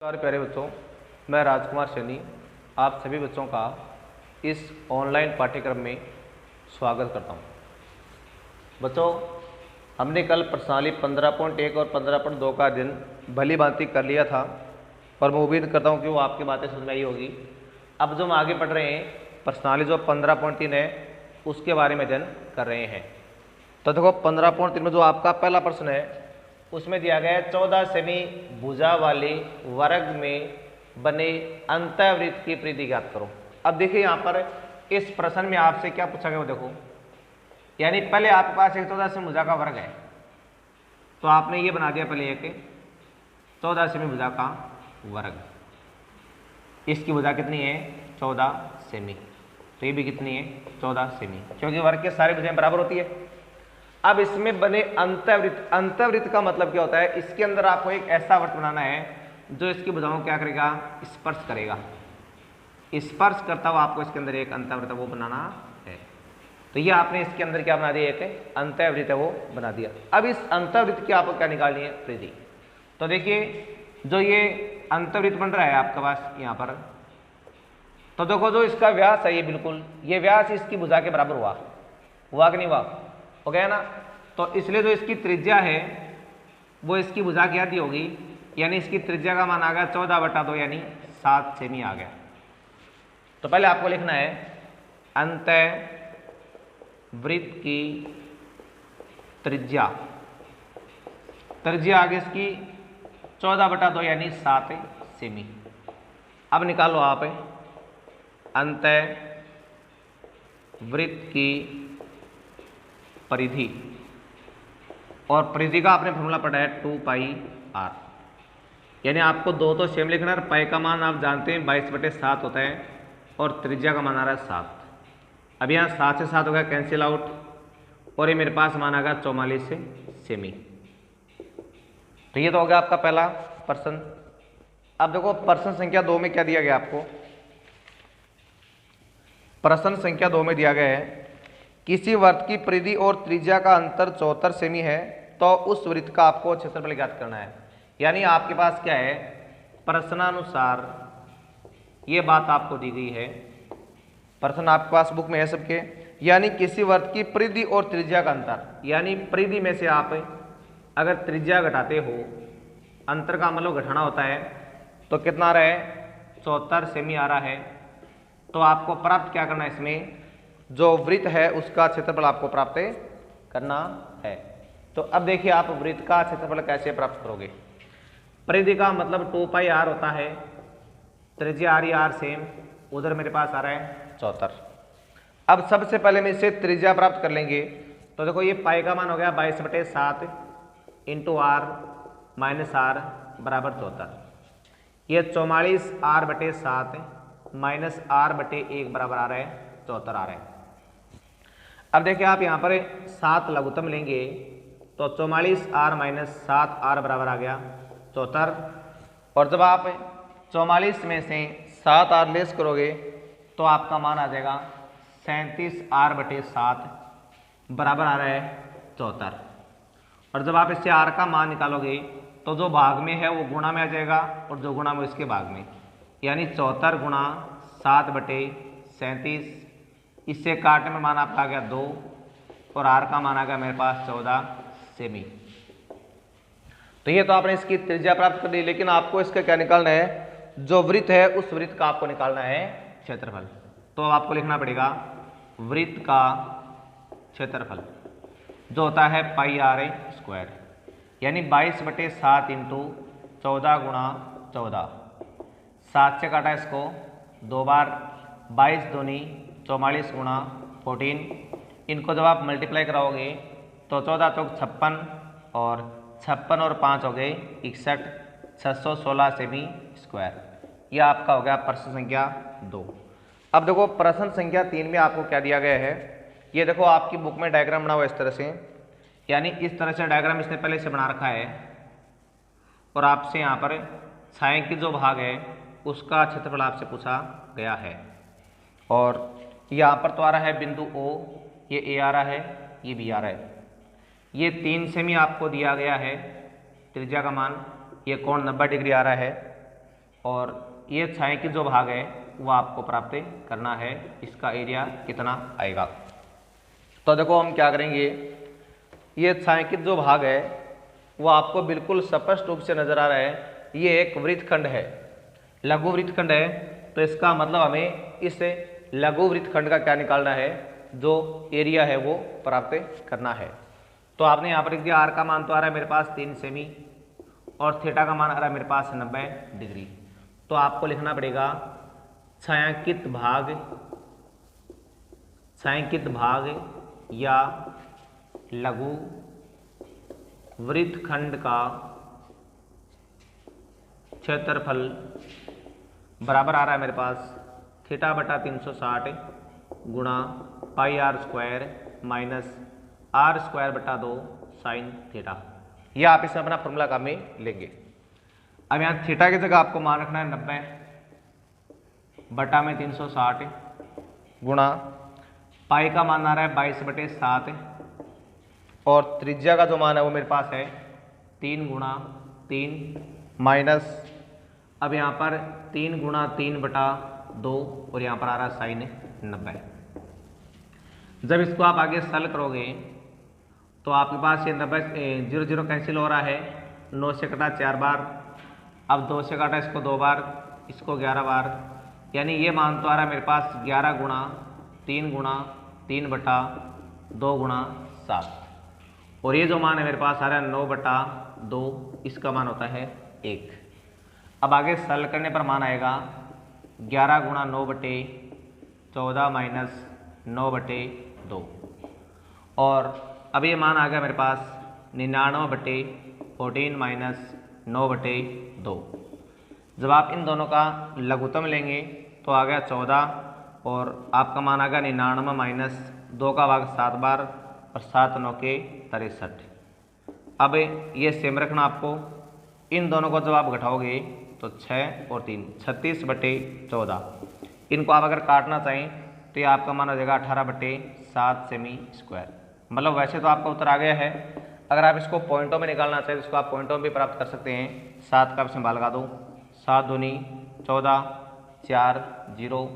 नमस्कार प्यारे बच्चों, मैं राजकुमार सैनी आप सभी बच्चों का इस ऑनलाइन पाठ्यक्रम में स्वागत करता हूं। बच्चों, हमने कल प्रश्नावली 15.1 और 15.2 का अध्ययन भली भांति कर लिया था और मैं उम्मीद करता हूं कि वो आपकी बातें समझ में आई होगी। अब जो हम आगे पढ़ रहे हैं, प्रश्नावली जो 15.3 है उसके बारे में अध्ययन कर रहे हैं। तो देखो 15.3 में जो आपका पहला प्रश्न है उसमें दिया गया है 14 सेमी भुजा वाले वर्ग में बने अंतःवृत्त की परिधि ज्ञात करो। अब देखिए यहाँ पर इस प्रश्न में आपसे क्या पूछा गया वो देखो, यानी पहले आपके पास एक 14 सेमी भुजा का वर्ग है तो आपने ये बना दिया पहले एक 14 सेमी भुजा का वर्ग। इसकी भुजा कितनी है 14 सेमी, तो ये भी कितनी है 14 सेमी, क्योंकि वर्ग के सारी भुजाएं बराबर होती है। अब इसमें बने अंतःवृत्त, अंतःवृत्त का मतलब क्या होता है, इसके अंदर आपको एक ऐसा वृत्त बनाना है जो इसकी भुजाओं क्या करेगा, स्पर्श करेगा। स्पर्श करता हुआ आपको इसके अंदर एक अंतःवृत्त वो बनाना है। तो ये आपने इसके अंदर क्या बना दिया, एक अंतःवृत्त है वो बना दिया। अब इस अंतःवृत्त की आपको क्या निकालनी है, परिधि। तो देखिए जो ये अंतःवृत्त बन रहा है आपके पास यहाँ पर, तो देखो जो इसका व्यास है ये बिल्कुल ये व्यास इसकी भुजा के बराबर हुआ कि नहीं हुआ, हो गया ना। तो इसलिए जो इसकी त्रिज्या है वो इसकी भुजा की आधी होगी, यानी इसकी त्रिज्या का मान आ गया 14/2 यानी 7 सेमी आ गया। तो पहले आपको लिखना है अंतःवृत्त की त्रिज्या, त्रिज्या आगे इसकी 14/2 यानी 7 सेमी। अब निकालो आप अंतःवृत्त की परिधि, और परिधि का आपने फॉर्मूला पढ़ा है 2πr, यानी आपको दो तो सेम लिखना है। पाई का मान आप जानते हैं 22/7 होता है और त्रिज्या का मान आ रहा है 7। अब यहाँ 7 से 7 हो गया कैंसिल आउट, और ये मेरे पास मान आ गया 44 सेमी। तो ये तो हो गया आपका पहला प्रश्न। अब देखो प्रश्न संख्या 2 में क्या दिया गया आपको, प्रश्न संख्या 2 में दिया गया है किसी वृत्त की परिधि और त्रिज्या का अंतर 74 सेमी है तो उस वृत्त का आपको क्षेत्रफल ज्ञात करना है। यानी आपके पास क्या है, प्रश्नानुसार ये बात आपको दी गई है, प्रश्न आपके पास बुक में है सबके। यानी किसी वृत्त की परिधि और त्रिज्या का अंतर, यानी परिधि में से आप अगर त्रिज्या घटाते हो, अंतर का मतलब घटाना होता है, तो कितना आ रहा है 74 सेमी आ रहा है। तो आपको प्राप्त क्या करना है, इसमें जो वृत्त है उसका क्षेत्रफल आपको प्राप्त करना है। तो अब देखिए आप वृत्त का क्षेत्रफल कैसे प्राप्त करोगे। परिधि का मतलब 2πr होता है, त्रिज्या आ रही आर सेम, उधर मेरे पास आ रहा है 74। अब सबसे पहले में इससे त्रिज्या प्राप्त कर लेंगे। तो देखो ये पाई का मान हो गया 22/7 इंटू आर माइनस आर बराबर 74। ये 44r/7 माइनस r/1 बराबर आ रहा है 74 आ रहा है। अब देखिए आप यहाँ पर 7 लघुत्तम लेंगे तो 44r माइनस 7r बराबर आ गया 74। और जब आप 44 में से 7r लेस करोगे तो आपका मान आ जाएगा 37r/7 बराबर आ रहा है 74। और जब आप इससे r का मान निकालोगे तो जो भाग में है वो गुणा में आ जाएगा और जो गुणा में इसके भाग में, यानी 74 गुणा 7/37, इससे काटने में मान आपका आ गया 2 और r का मान आ गया मेरे पास 14 सेमी। तो ये तो आपने इसकी त्रिज्या प्राप्त कर ली, लेकिन आपको इसका क्या निकालना है, जो वृत्त है उस वृत्त का आपको निकालना है क्षेत्रफल। तो आपको लिखना पड़ेगा वृत्त का क्षेत्रफल जो होता है πr², यानी 22/7 इंटू 14 गुणा 14, 7 से काटा इसको 2 बार, 22 दूनी 44 गुणा 14, इनको जब आप मल्टीप्लाई कराओगे तो 14 तो 56 और 56 और 5 हो गए 61, 616 सेमी स्क्वायर। यह आपका हो गया प्रश्न संख्या 2। अब देखो प्रश्न संख्या 3 में आपको क्या दिया गया है, ये देखो आपकी बुक में डायग्राम बना हुआ इस तरह से, यानी इस तरह से डायग्राम इसने पहले से बना रखा है, और आपसे यहाँ पर छाया की जो भाग है उसका क्षेत्रफल आपसे पूछा गया है। और यहाँ पर तो आ रहा है बिंदु O, ये A आ रहा है, ये B आ रहा है। ये 3 सेमी आपको दिया गया है त्रिज्या का मान, ये कोण 90 डिग्री आ रहा है। और ये छायांकित जो भाग है वो आपको प्राप्त करना है, इसका एरिया कितना आएगा। तो देखो हम क्या करेंगे, ये छायांकित जो भाग है वो आपको बिल्कुल स्पष्ट रूप से नजर आ रहा है। ये एक वृत्तखंड है, लघु वृत्तखंड है, तो इसका मतलब हमें इस लघु वृत्तखंड का क्या निकालना है, जो एरिया है वो प्राप्त करना है। तो आपने यहाँ पर लिख दिया आर का मान तो आ रहा है मेरे पास 3 सेमी और थीटा का मान आ रहा है मेरे पास 90 डिग्री। तो आपको लिखना पड़ेगा छायांकित भाग या लघु वृत्तखंड का क्षेत्रफल बराबर आ रहा है मेरे पास थीटा बटा 360 गुणा pi r square minus r square बटा 2 साइन थीटा। यह आप इसमें अपना फॉर्मूला काम में लेंगे। अब यहाँ थीटा की जगह आपको मान रखना है 90 बटा में 360 गुणा पाई का मान आ रहा है 22/7 और त्रिज्या का जो मान है वो मेरे पास है 3 गुणा 3 माइनस, अब यहाँ पर 3 गुणा 3/2 और यहाँ पर आ रहा है साइन 90। जब इसको आप आगे सरल करोगे तो आपके पास ये 90 0 0 कैंसिल हो रहा है, 9 से कटा 4 बार, अब 2 से काटा इसको 2 बार, इसको 11 बार, यानी ये मान तो आ रहा है मेरे पास 11 गुणा 3/2 गुणा 7 और ये जो मान है मेरे पास आ रहा है 9/2, इसका मान होता है 1। अब आगे सरल करने पर मान आएगा 11 गुणा 9/14 माइनस 9/2 और अब ये मान आ गया मेरे पास 99/14 माइनस 9/2। जब आप इन दोनों का लघुत्तम लेंगे तो आ गया 14 और आपका मान आ गया 99 माइनस 2 का भाग 7 बार और 7 9 के 63। अब ये सेम रखना आपको, इन दोनों को जब आप घटाओगे तो 6 और 3 36/14। इनको आप अगर काटना चाहें तो ये आपका मान हो जाएगा 18/7 सेमी स्क्वायर। मतलब वैसे तो आपका उत्तर आ गया है, अगर आप इसको पॉइंटों में निकालना चाहें तो इसको आप पॉइंटों में भी प्राप्त कर सकते हैं। 7 का सिंबल लगा दो, 7 दूनी 14, 4 0,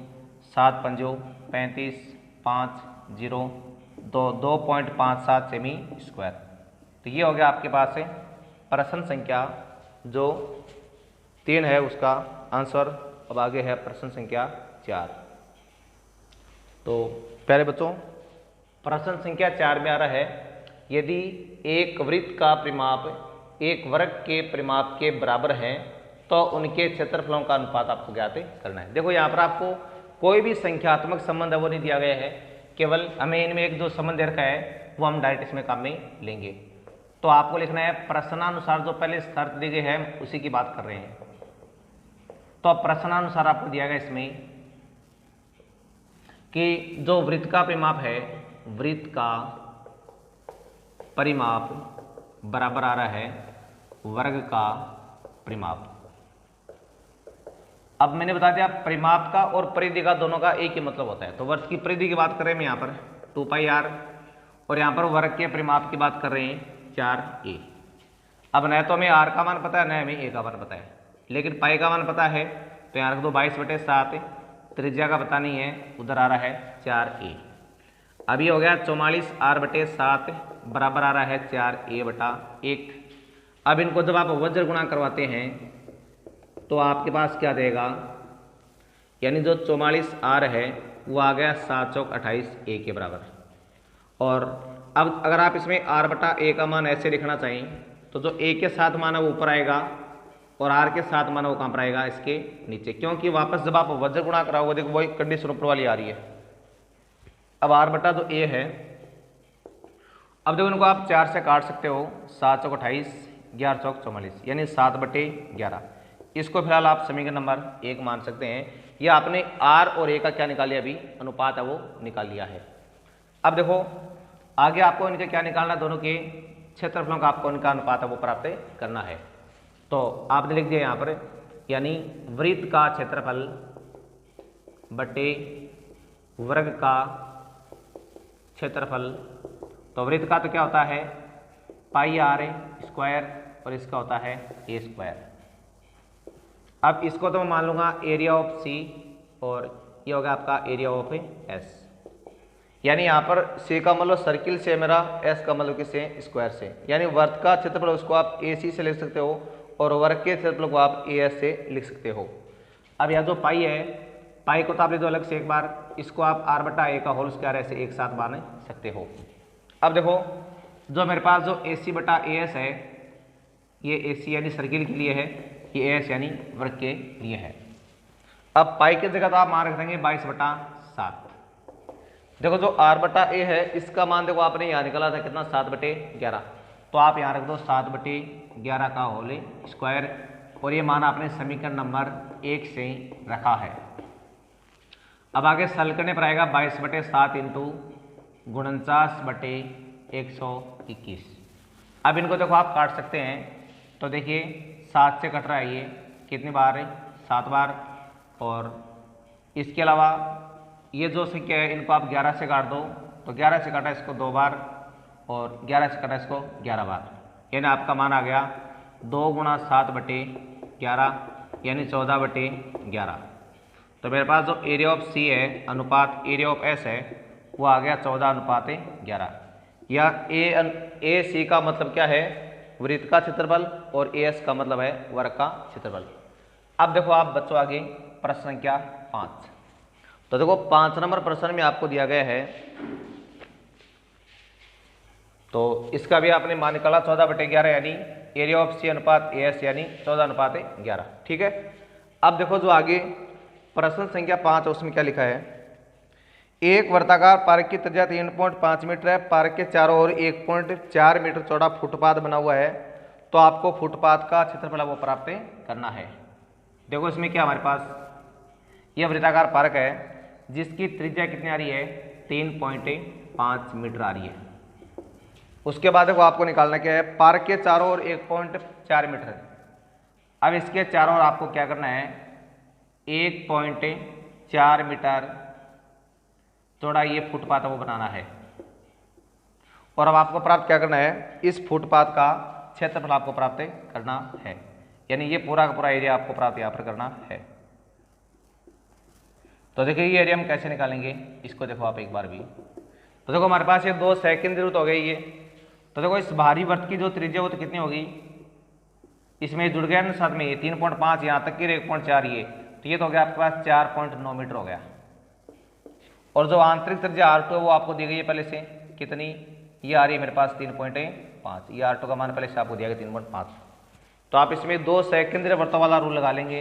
7 पंजो 35, 5 0 2 2.57 सेमी स्क्वायर। तो ये हो गया आपके पास है प्रश्न संख्या जो 3 है उसका आंसर। अब आगे है प्रश्न संख्या 4। तो प्यारे बच्चों प्रश्न संख्या 4 में आ रहा है, यदि एक वृत्त का परिमाप एक वर्ग के परिमाप के बराबर है तो उनके क्षेत्रफलों का अनुपात आपको ज्ञात करना है। देखो यहाँ पर आपको कोई भी संख्यात्मक संबंध है वो नहीं दिया गया है, केवल हमें इनमें एक जो संबंध दे रखा है वो हम डायरेक्ट इसमें काम में लेंगे। तो आपको लिखना है प्रश्नानुसार, जो पहले शर्त दी गई है उसी की बात कर रहे हैं। तो प्रश्नानुसार आपको दिया गया इसमें कि जो वृत्त का परिमाप है, वृत्त का परिमाप बराबर आ रहा है वर्ग का परिमाप। अब मैंने बता दिया परिमाप का और परिधि का दोनों का एक ही मतलब होता है। तो वर्ग की परिधि की बात कर रहे हैं यहाँ पर 2πr और यहाँ पर वर्ग के परिमाप की बात कर रहे हैं 4a। अब न तो हमें r का मान पता है न हमें a का मान पता है, लेकिन पाई का मान पता है तो यहाँ रख दो 22/7, त्रिज्या का पता नहीं है, उधर आ रहा है 4a। अब ये हो गया 44r/7 बराबर आ रहा है 4a/1। अब इनको जब आप वज्र गुणा करवाते हैं तो आपके पास क्या देगा, यानी जो 44r है वो आ गया 7 चौक 28 a के बराबर। और अब अगर आप इसमें r/a का मान ऐसे लिखना चाहें तो जो a के साथ मान है वो ऊपर आएगा और r के साथ मान वो कहाँ पर आएगा, इसके नीचे, क्योंकि वापस जब आप वज्र गुणा कराओगे देखो वही कंडीशन ऊपर वाली आ रही है। अब r/ जो a है, अब देखो इनको आप 4 से काट सकते हो, 7 चौक 28, 11 चौक 44, यानी 7/11। इसको फिलहाल आप समीकरण नंबर 1 मान सकते हैं। ये आपने r और a का क्या निकाल लिया, अभी अनुपात है वो निकाल लिया है। अब देखो आगे आपको इनके क्या निकालना, दोनों के क्षेत्रफलों का आपको इनका अनुपात है वो प्राप्त करना है। तो आपने लिख दिया यहाँ पर, यानी वृत्त का क्षेत्रफल बटे वर्ग का क्षेत्रफल। तो वृत्त का तो क्या होता है πr² और इसका होता है a²। अब इसको तो मैं मान लूँगा एरिया ऑफ सी और ये होगा आपका एरिया ऑफ एस। यानी यहाँ पर सी का मतलब सर्किल से मेरा, एस का मतलब किससे, स्क्वायर से। यानी वर्ग का क्षेत्रफल उसको आप ए सी से लिख सकते हो और वर्ग के क्षेत्रफल को आप ए एस से लिख सकते हो। अब यह जो पाई है, पाई को तो आप लिख दो अलग से एक बार, इसको आप आर बटा ए का होल स्क्वायर ऐसे एक साथ मान सकते हो। अब देखो जो मेरे पास जो ए सी बटा ए एस है, ये ए सी यानी सर्किल के लिए है, ये ए एस यानी वर्ग के लिए है। अब पाई की जगह तो आप मान रख देंगे 22/7। देखो जो आर बटा ए है इसका मान देखो आपने यहाँ निकाला था कितना, 7/11, तो आप यहाँ रख दो 7/11 का होल स्क्वायर, और ये मान आपने समीकरण नंबर 1 से रखा है। अब आगे सरल करने पर आएगा 22/7 इंटू 49/121। अब इनको देखो आप काट सकते हैं, तो देखिए 7 से कट रहा है, ये कितनी बार है, 7 बार। और इसके अलावा ये जो संख्या है इनको आप 11 से काट दो, तो 11 से काटा इसको 2 बार और 11 से काटा इसको 11 बार, यानी आपका मान आ गया 2 गुणा 7/11 यानी 14/11। तो मेरे पास जो एरिया ऑफ सी है अनुपात एरिया ऑफ एस है वो आ गया 14/11। या ए सी का मतलब क्या है, वृत्त का क्षेत्रफल, और ए एस का मतलब है वर्ग का क्षेत्रफल। अब देखो आप बच्चों आगे प्रश्न संख्या 5। तो देखो 5 नंबर प्रश्न में आपको दिया गया है, तो इसका भी आपने मान निकाला 14/11 यानी एरिया ऑफ सी अनुपात ए एस यानी 14/11। ठीक है। अब देखो जो आगे प्रश्न संख्या 5 उसमें क्या लिखा है, एक वर्ताकार पार्क की त्रिज्या 3.5 मीटर है, पार्क के चारों ओर 1.4 मीटर चौड़ा फुटपाथ बना हुआ है, तो आपको फुटपाथ का क्षेत्रफल वो प्राप्त करना है। देखो इसमें क्या हमारे पास यह वृत्ताकार पार्क है जिसकी त्रिज्या कितनी आ रही है, 3.5 मीटर आ रही है। उसके बाद देखो आपको निकालना क्या है, पार्क के चारों ओर 1.4 मीटर। अब इसके चारों ओर आपको क्या करना है, 1.4 मीटर चौड़ा ये फुटपाथ वो बनाना है। और अब आपको प्राप्त क्या करना है, इस फुटपाथ का क्षेत्रफल आपको प्राप्त करना है, यानी ये पूरा का पूरा एरिया आपको प्राप्त यहाँ पर करना है। तो देखिए ये एरिया हम कैसे निकालेंगे, इसको देखो आप एक बार भी। तो देखो हमारे पास ये 2 सेकंड जरूरत हो गई ये। तो देखो इस बाहरी वृत्त की जो त्रिज्या वो तो कितनी होगी, इसमें जुड़ गया ना साथ में ये 3.5 यहाँ तक की 1.4 ये, तो ये तो हो गया आपके पास 4.9 मीटर हो गया। और जो आंतरिक त्रिज्या R2 है वो आपको दी गई है पहले से, कितनी, ये आ रही है मेरे पास 3.5, ये R2 का मान पहले से आपको दिया गया 3.5। तो आप इसमें 2 सेकेंडरी वृत्तों वाला रूल लगा लेंगे,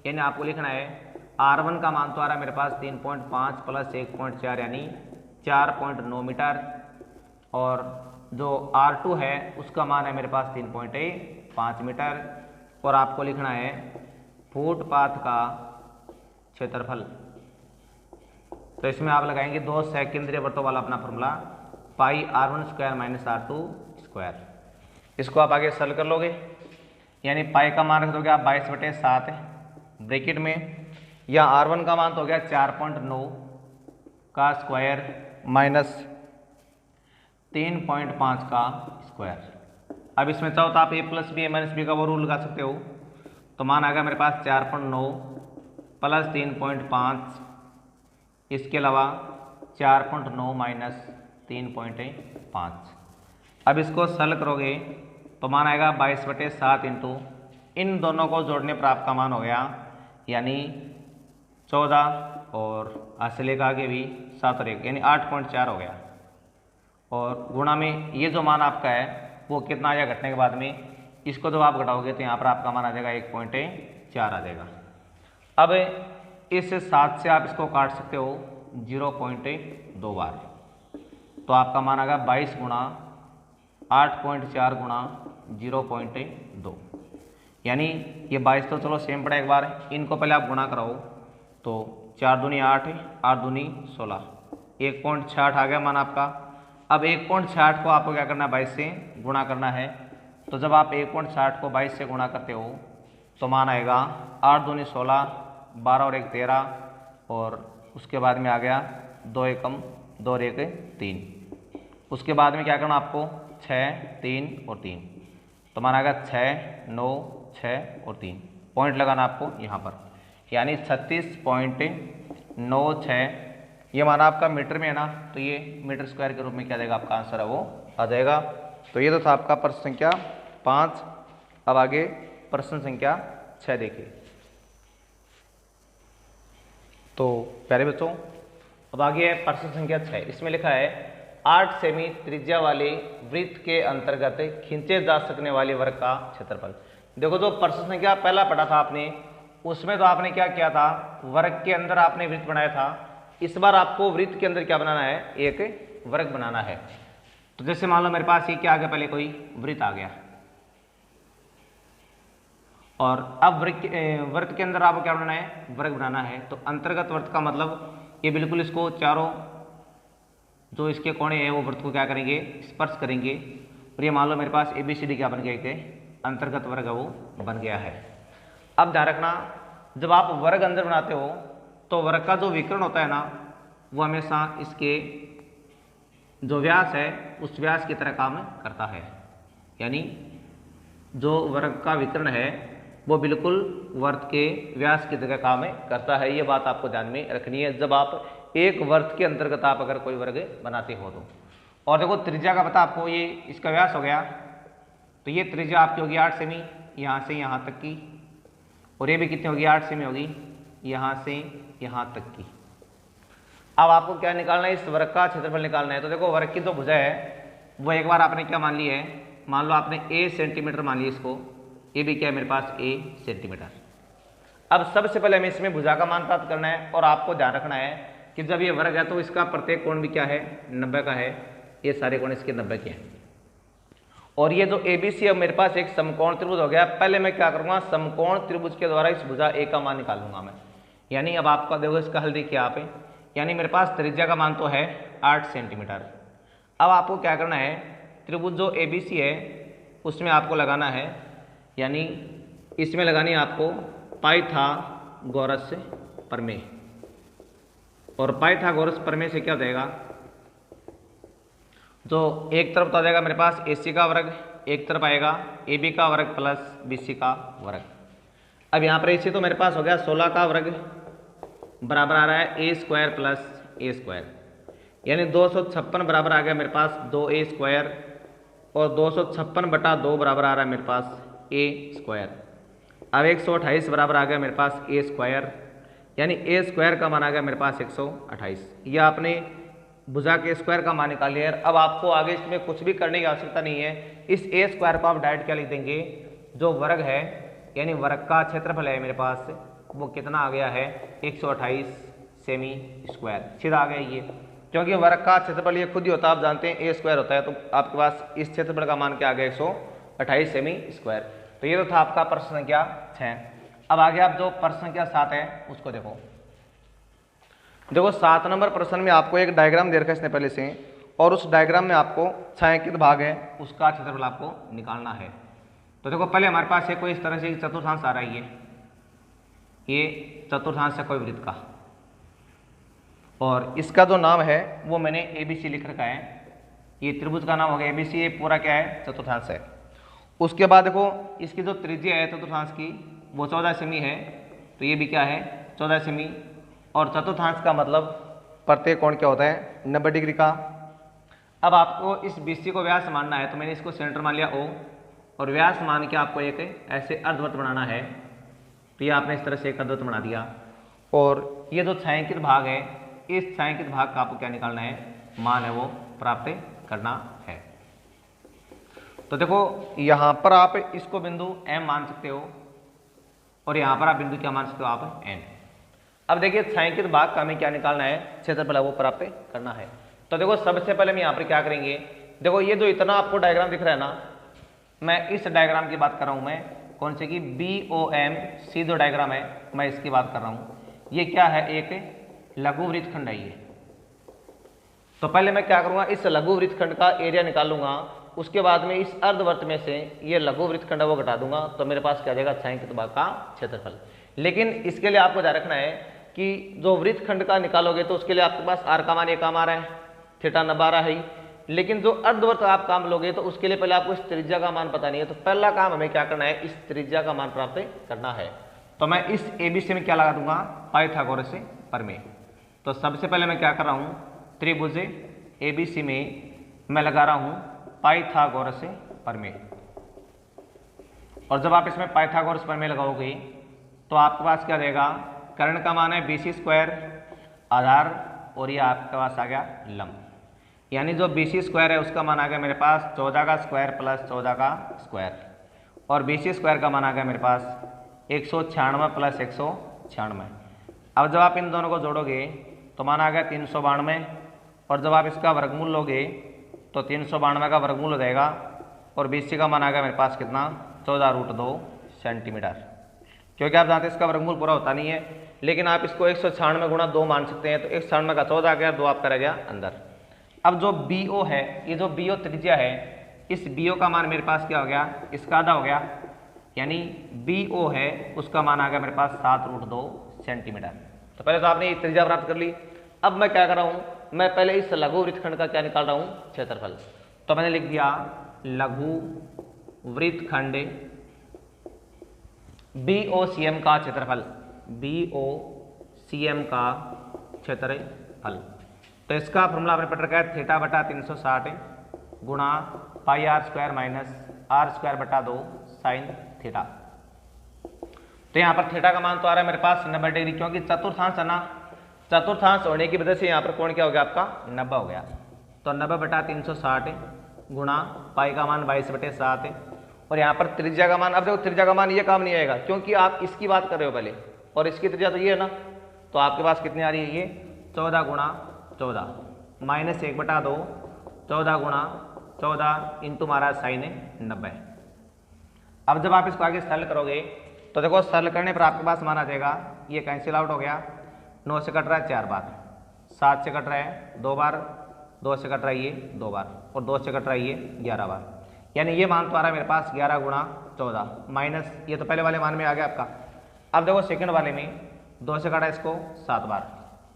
यानी आपको लिखना है R1 का मान तो आ रहा है मेरे पास 3.5 प्लस 1.4 यानी 4.9 मीटर, और जो R2 है उसका मान है मेरे पास 3.5 मीटर, और आपको लिखना है फुटपाथ का क्षेत्रफल। तो इसमें आप लगाएंगे 2 सेकेंडरी वृत्तों वाला अपना फॉर्मूला, पाई R1 square minus R2 square. इसको आप आगे सरल कर लोगे, यानी पाई का मान रख दोगे आप 22/7 ब्रैकेट में, या R1 का मान तो हो गया 4.9 का स्क्वायर माइनस 3.5 का स्क्वायर। अब इसमें चाहो तो आप a plus B minus B का वो रूल लगा सकते हो, तो मान आ गया मेरे पास 4.9 प्लस 3.5, इसके अलावा 4.9 माइनस 3.5। अब इसको सरल करोगे तो मान आएगा 22/7 इंटू इन दोनों को जोड़ने पर आपका मान हो गया यानी 14, और असले का आगे भी 7 और 1 यानी 8.4 हो गया। और गुणा में ये जो मान आपका है वो कितना आया घटने के बाद में, इसको जब आप घटाओगे तो यहाँ पर आपका मान आ जाएगा 1.4 आ जाएगा। अब इस 7 से आप इसको काट सकते हो 0.2 बार, तो आपका मान आएगा 22 गुणा 8.4 गुणा 0.2, यानी ये 22 तो चलो सेम पड़ा, एक बार इनको पहले आप गुणा कराओ, तो 4 दूनी 8, 8 दूनी 16, 1.68 आ गया मान आपका। अब 1.68 को आपको क्या करना है, 22 से गुणा करना है। तो जब आप 1.60 को 22 से गुणा करते हो तो मान आएगा 8 दूनी 16, 12 और 1 13, और उसके बाद में आ गया 2 एकम 2 और 1 3। उसके बाद में क्या करना आपको 6 3 और 3, तो मान आएगा 6 9 6 और 3, पॉइंट लगाना आपको यहाँ पर, यानी 36.96 ये माना आपका मीटर में है ना, तो ये मीटर स्क्वायर के रूप में क्या देगा आपका आंसर है वो आ जाएगा। तो ये तो था आपका प्रश्न संख्या 5। अब आगे प्रश्न संख्या 6 देखिए। तो प्यारे बच्चों अब आगे है प्रश्न संख्या 6। इसमें लिखा है 8 सेमी त्रिज्या वाले वृत्त के अंतर्गत खींचे जा सकने वाले वर्ग का क्षेत्रफल। देखो जो प्रश्न संख्या पहला पढ़ा था आपने, उसमें तो आपने क्या किया था, वर्ग के अंदर आपने वृत्त बनाया था। इस बार आपको वृत्त के अंदर क्या बनाना है, एक वर्ग बनाना है। तो जैसे मान लो मेरे पास ये क्या आ गया, पहले कोई वृत्त आ गया, और अब वृत्त के अंदर आपको क्या बनाना है, वर्ग बनाना है। तो अंतर्गत वृत्त का मतलब ये बिल्कुल इसको चारों जो इसके कोने हैं वो वृत्त को क्या करेंगे, स्पर्श करेंगे। और ये मान लो मेरे पास ABCD क्या बन गया, एक अंतर्गत वर्ग है वो बन गया है। अब ध्यान रखना, जब आप वर्ग अंदर बनाते हो तो वर्ग का जो विकर्ण होता है ना, वो हमेशा इसके जो व्यास है उस व्यास की तरह काम करता है। यानी जो वर्ग का विकर्ण है वो बिल्कुल वर्त के व्यास की जगह काम करता है। ये बात आपको ध्यान में रखनी है जब आप एक वर्त के अंतर्गत आप अगर कोई वर्ग बनाते हो तो। और देखो त्रिज्या का पता आपको, ये इसका व्यास हो गया, तो ये त्रिज्या आपकी होगी 8 सेमी यहाँ से यहाँ तक की, और ये भी कितनी होगी, 8 सेमी होगी यहाँ से यहाँ तक की। अब आपको क्या निकालना है, इस वर्ग का क्षेत्रफल निकालना है। तो देखो वर्ग की जो भुजा है वो एक बार आपने क्या मान ली है, मान लो आपने A सेंटीमीटर मान लिया इसको, ये भी क्या है मेरे पास A सेंटीमीटर। अब सबसे पहले हमें इसमें भुजा का मान प्राप्त करना है, और आपको ध्यान रखना है कि जब ये वर्ग है तो इसका प्रत्येक कोण भी क्या है, 90 का है। ये सारे कोण इसके 90 के हैं। और ये जो ABC है मेरे पास एक समकोण त्रिभुज हो गया। पहले मैं क्या करूँगा, समकोण त्रिभुज के द्वारा इस भुजा A का मान निकालूंगा मैं। यानी अब आपका देखो इसका हल देखिए आप, यानी मेरे पास त्रिज्या का मान तो है 8 सेंटीमीटर। अब आपको क्या करना है, त्रिभुज जो ABC है उसमें आपको लगाना है, यानी इसमें लगानी है आपको पाइथागोरस प्रमेय। और पाइथागोरस प्रमेय से क्या हो जाएगा, जो एक तरफ तो आ जाएगा मेरे पास AC का वर्ग, एक तरफ आएगा AB का वर्ग प्लस BC का वर्ग। अब यहाँ पर AC तो मेरे पास हो गया 16 का वर्ग बराबर आ रहा है A square plus A square, यानी 256 बराबर आ गया मेरे पास 2A स्क्वायर, और 256/2 बराबर आ रहा है मेरे पास A स्क्वायर। अब 128 बराबर आ गया मेरे पास A स्क्वायर, यानी A स्क्वायर का मान आ गया मेरे पास 128। यह आपने भुजा के स्क्वायर का मान निकाल लिया है। अब आपको आगे इसमें कुछ भी करने की आवश्यकता नहीं है। इस A स्क्वायर को आप डायरेक्ट क्या लिख देंगे, जो वर्ग है यानी वर्ग का क्षेत्रफल है मेरे पास वो कितना आ गया है, 128 सेमी स्क्वायर, सीधा आ गया ये। क्योंकि वर्ग का क्षेत्रफल ये खुद ही होता है, आप जानते हैं A स्क्वायर होता है, तो आपके पास इस क्षेत्रफल का मान क्या आ गया, 128 सेमी स्क्वायर। तो ये तो था आपका प्रश्न संख्या 6। अब आगे आप जो प्रश्न संख्या 7 है उसको देखो। 7 नंबर प्रश्न में आपको एक डायग्राम दे रखा है इसने पहले से, और उस डायग्राम में आपको छायांकित भाग है उसका क्षेत्रफल आपको निकालना है। तो देखो पहले हमारे पास है कोई इस तरह से चतुर्थांश आ रहा है, ये चतुर्थांश है कोई वृत्त का, और इसका जो नाम है वो मैंने ABC लिख रखा है। ये त्रिभुज का नाम हो गया ABC, ये पूरा क्या है, चतुर्थांश है। उसके बाद देखो इसकी जो त्रिज्या है चतुर्थांश की वो 14 सेमी है, तो ये भी क्या है 14 सेमी। और चतुर्थांश का मतलब प्रत्येक कोण क्या होता है, 90 डिग्री का। अब आपको इस BC को व्यास मानना है, तो मैंने इसको सेंटर मान लिया O, और व्यास मान के आपको एक ऐसे अर्धवृत्त बनाना है। तो ये आपने इस तरह से एक अर्धवृत्त बना दिया, और ये जो छायांकित भाग है इस छायांकित भाग का आपको क्या निकालना है, मान है वो प्राप्त करना है। तो देखो यहाँ पर आप इसको बिंदु M मान सकते हो, और यहाँ पर आप बिंदु क्या मान सकते हो, आप N। अब देखिए छायांकित भाग का हमें क्या निकालना है, क्षेत्रफल वो प्राप्त करना है। तो देखो सबसे पहले हम यहाँ पर क्या करेंगे, देखो ये जो इतना आपको डायग्राम दिख रहा है ना, मैं इस डायग्राम की बात कर रहा हूँ, मैं कौन से की BOMC जो डायग्राम है मैं इसकी बात कर रहा हूँ। ये क्या है, एक लघु वृत्तखंड है ये। तो पहले मैं क्या करूँगा, इस लघु वृत्तखंड का एरिया निकाल लूंगा, उसके बाद में इस अर्धवृत्त में से ये लघु वृत्तखंड वो घटा दूंगा, तो मेरे पास क्या जाएगा, छायांकित भाग का क्षेत्रफल। लेकिन इसके लिए आपको ध्यान रखना है कि जो वृत्तखंड का निकालोगे तो उसके लिए आपके पास R का मान ये काम आ रहा है, थीटा 90 आ रहा है, लेकिन जो अर्धवृत्त आप काम लोगे तो उसके लिए पहले आपको इस त्रिज्या का मान पता नहीं है। तो पहला काम हमें क्या करना है, इस त्रिज्या का मान प्राप्त करना है। तो मैं इस ABC में क्या लगा दूंगा, पाइथागोरस से प्रमेय। तो सबसे पहले मैं क्या कर रहा हूँ, त्रिभुज ABC में मैं लगा रहा हूँ पाइथागोरस से प्रमेय। और जब आप इसमें पाइथागोरस प्रमेय लगाओगे तो आपके पास क्या देगा, कर्ण का मान है BC² आधार, और ये आपके पास आ गया लंब, यानी जो BC² है उसका मान आ गया मेरे पास 14 का स्क्वायर प्लस 14 का स्क्वायर, और BC² का मान आ गया मेरे पास 196 प्लस 196। अब जब आप इन दोनों को जोड़ोगे तो मान आ गया 392, और जब आप इसका वर्गमूल लोगे तो 392 का वर्गमूल हो जाएगा, और BC का मान आ गया मेरे पास कितना, 14√2 सेंटीमीटर। क्योंकि आप जानते हैं इसका वर्गमूल पूरा होता नहीं है, लेकिन आप इसको 196 गुणा 2 मान सकते हैं, तो 196 का 14 आ गया, 2 आपका रह गया अंदर। अब जो BO है, ये जो BO त्रिज्या है, इस BO का मान मेरे पास क्या हो गया, इसका आधा हो गया, यानी BO है उसका मान आ गया मेरे पास 7√2 सेंटीमीटर। तो पहले तो आपने त्रिज्या प्राप्त कर ली। अब मैं क्या कर रहा हूँ, मैं पहले इस लघु वृत्तखंड का क्या निकाल रहा हूँ, क्षेत्रफल। तो मैंने लिख दिया लघु वृत्तखंड BOCM का क्षेत्रफल, BOCM का क्षेत्रफल। तो इसका फॉर्मूला आपने पढ़ रखा है, थीटा बटा 360 गुणा πr² minus r² 2 sine theta. तो यहाँ पर थीटा का मान तो आ रहा है मेरे पास 90 डिग्री, क्योंकि चतुर्थांश है ना, चतुर्थांश होने की वजह से यहाँ पर कोण क्या हो गया आपका, 90 हो गया। तो 90 बटा 360 गुणा पाई का मान 22/7, और यहाँ पर त्रिज्या का मान, अब देखो त्रिज्या का मान ये काम नहीं आएगा क्योंकि आप इसकी बात कर रहे हो पहले, और इसकी त्रिज्या तो ये है ना, तो आपके पास कितनी आ रही है, ये 14 गुणा 14 माइनस 1/2, 14 गुणा 14 इंटू मारा साइन 90। अब जब आप इसको आगे सरल करोगे तो देखो सरल करने पर आपके पास मान आ जाएगा, ये कैंसिल आउट हो गया, 9 से कट रहा है 4 बार, 7 से कट रहा है 2 बार, 2 से कट रहा है ये 2 बार, और 2 से कट रहा है ये 11 बार, यानी ये मान तो आ रहा है मेरे पास 11 गुणा 14 माइनस, ये तो पहले वाले मान में आ गया आपका। अब देखो सेकंड वाले में 2 से काटा इसको 7 बार,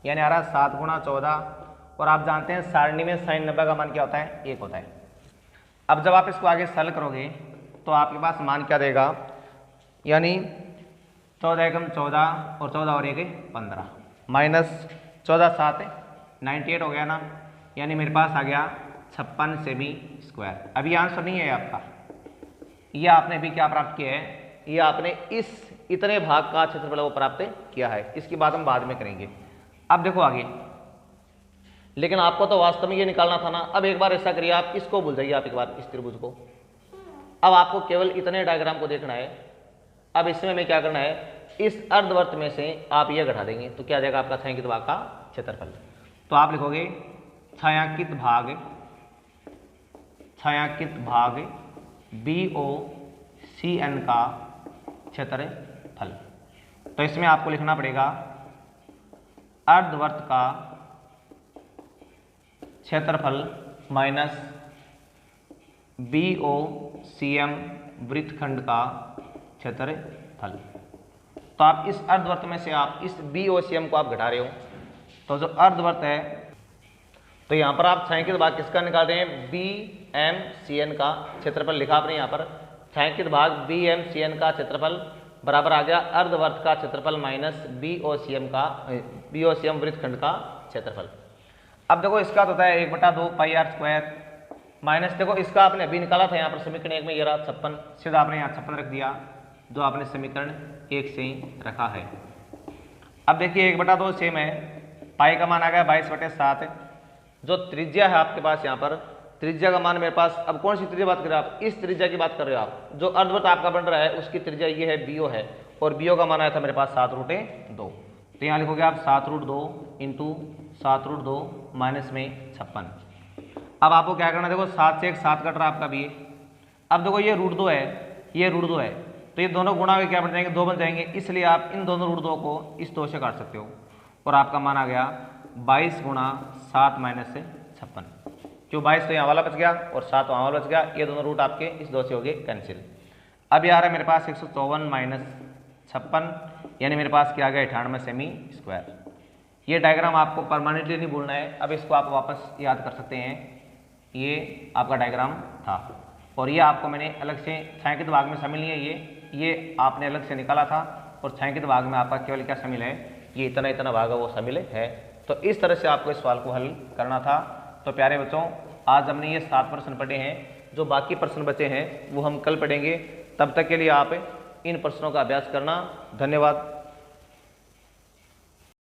यानी आ रहा है 7 गुणा 14, और आप जानते हैं सारणी में साइन 90 का मान क्या होता है, 1 होता है। अब जब आप इसको आगे सरल करोगे तो आपके पास मान क्या देगा, यानी 14 एकम 14 और 14 और 1 15 माइनस 14 7 98 हो गया ना, यानी मेरे पास आ गया 56 सेमी²। अभी आंसर नहीं है आपका, ये आपने भी क्या प्राप्त किया है, ये आपने इस इतने भाग का क्षेत्रफल वो प्राप्त किया है, इसकी बात हम बाद में करेंगे। अब देखो आगे, लेकिन आपको तो वास्तव में ये निकालना था ना। अब एक बार ऐसा करिए, आप इसको भूल जाइए, आप एक बार इस त्रिभुज को, अब आपको केवल इतने डायग्राम को देखना है। अब इसमें मैं क्या करना है, इस अर्धवृत्त में से आप ये घटा देंगे तो क्या आ जाएगा आपका छायांकित भाग का क्षेत्रफल। तो आप लिखोगे छायांकित भाग BOCN का क्षेत्रफल। तो इसमें आपको लिखना पड़ेगा अर्धवृत्त का क्षेत्रफल माइनस BOCM वृत्तखंड का क्षेत्रफल। तो आप इस अर्धवृत्त में से आप इस BOCM को आप घटा रहे हो, तो जो अर्धवृत्त है, तो यहाँ पर आप छायांकित भाग किसका निकाल रहे हैं, BMCN का क्षेत्रफल लिखा आपने यहाँ पर, छायांकित भाग BMCN का क्षेत्रफल बराबर आ गया अर्धवृत्त का क्षेत्रफल माइनस BOCM वृत्तखंड का क्षेत्रफल। अब देखो इसका तो होता है 1/2 πr² माइनस, देखो इसका आपने अभी निकाला था यहाँ पर समीकरण 1 में, ये रहा 56, सीधा आपने यहाँ 56 रख दिया, जो आपने समीकरण 1 से ही रखा है। अब देखिए 1/2 सेम है, पाई का मान आ गया 22/7, जो त्रिज्या है आपके पास यहाँ पर, त्रिज्या का मान मेरे पास, अब कौन सी त्रिज्या बात कर रहे हो आप, इस त्रिज्या की बात कर रहे हो आप, जो अर्धवृत्त आपका बन रहा है उसकी त्रिज्या ये है, BO है, और BO का मान आया था मेरे पास 7√2। तो यहाँ लिखोगे आप 7√2 इंटू 7√2 माइनस में 56। अब आपको क्या करना है, देखो 7 से 1 7 कट रहा है आपका BA। अब देखो ये √2 है, ये √2 है, तो ये दोनों गुणा के क्या बन जाएंगे, 2 बन जाएंगे, इसलिए आप इन दोनों √2 को इस 2 से काट सकते हो, और आपका मान आ गया 22 गुणा 7 माइनस से 56। क्यों 22 तो यहाँ वाला बच गया और 7 वहाँ वाला बच गया, ये दोनों रूट आपके इस 2 से हो गए कैंसिल। अब ये आ रहा है मेरे पास 154 माइनस 56, यानी मेरे पास क्या आ गया 98 सेमी²। ये डायग्राम आपको परमानेंटली नहीं भूलना है, अब इसको आप वापस याद कर सकते हैं। ये आपका डायग्राम था, और ये आपको मैंने अलग से छायांकित भाग में शामिल नहीं है, ये आपने अलग से निकाला था, और छायांकित भाग में आपका केवल क्या शामिल है, ये इतना इतना भाग है वो शामिल है। तो इस तरह से आपको इस सवाल को हल करना था। तो प्यारे बच्चों, आज हमने ये 7 प्रश्न पढ़े हैं। जो बाकी प्रश्न बचे हैं वो हम कल पढ़ेंगे। तब तक के लिए आप इन प्रश्नों का अभ्यास करना। धन्यवाद।